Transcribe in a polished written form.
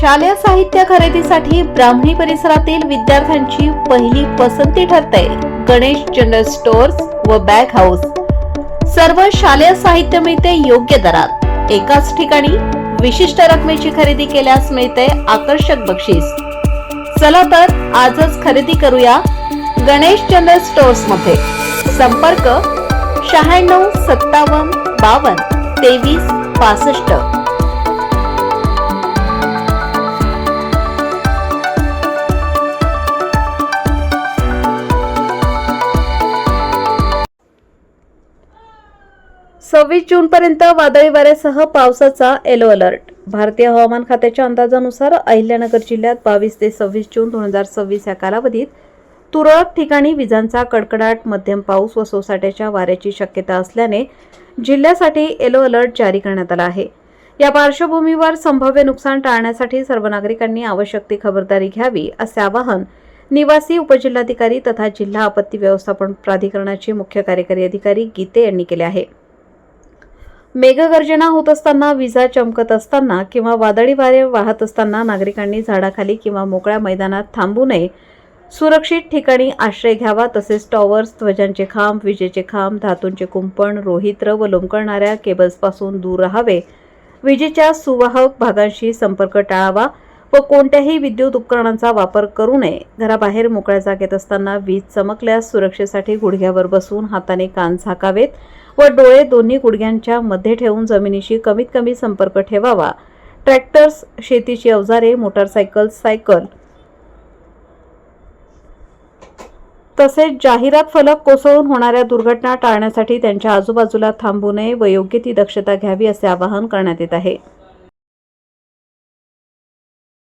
शालेय साहित्य खरेदीसाठी ब्राह्मणी परिसरातील विद्यार्थ्यांची पहिली पसंती ठरते गणेश जनरल स्टोअर्स व बॅग हाऊस। सर्व शालेय साहित्य मिळते योग्य दरात, एकाच ठिकाणी विशिष्ट रकमेची खरेदी केल्यास मिळते आकर्षक बक्षीस। चला तर आजच खरेदी करूया गणेश जनरल स्टोअर्स मध्ये। संपर्क 96 57 52 23 65। सव्वीस जून पर्यंत वादळी वाऱ्यासह पावसाचा येलो अलर्ट। भारतीय हवामान खात्याच्या अंदाजानुसार अहिल्यानगर जिल्ह्यात 22 ते 26 जून 2026 या कालावधीत तुरळक ठिकाणी विजांचा कडकडाट, मध्यम पाऊस व सोसाट्याच्या वाऱ्याची शक्यता असल्याने जिल्ह्यासाठी येलो अलर्ट जारी करण्यात आला आहे। या पार्श्वभूमीवर संभाव्य नुकसान टाळण्यासाठी सर्व नागरिकांनी आवश्यक ती खबरदारी घ्यावी असे आवाहन निवासी उपजिल्हाधिकारी तथा जिल्हा आपत्ती व्यवस्थापन प्राधिकरणाचे मुख्य कार्यकारी अधिकारी गीते यांनी केले आहे। मेघगर्जना होत असताना, विजा चमकत असताना किंवा वादळी वारे वाहत असताना नागरिकांनी झाडाखाली किंवा मोकळ्या मैदानात थांबू नये, सुरक्षित ठिकाणी आश्रय घ्यावा। तसेच टॉवर्स, ध्वजांचे खांब, विजेचे खांब, धातूंचे कुंपण, रोहित्र व लोंबकळणाऱ्या केबल्सपासून दूर राहावे। विजेच्या सुवाहक भागांशी संपर्क टाळावा व कोणत्याही विद्युत उपकरणांचा वापर करू नये। घराबाहेर मोकळ्या जागेत असताना वीज चमकल्यास सुरक्षेसाठी गुडघ्यावर बसून हाताने कान झाकावेत व डोळे दोन्ही गुडघ्यांच्या मध्ये ठेवून जमिनीशी कमीत कमी संपर्क ठेवावा। ट्रॅक्टर्स, शेतीची अवजारे, मोटारसायकल, सायकल तसेच जाहिरात फलक कोसळून होणाऱ्या दुर्घटना टाळण्यासाठी त्यांच्या आजूबाजूला थांबू नये व योग्य ती दक्षता घ्यावी असे आवाहन करण्यात येत आहे।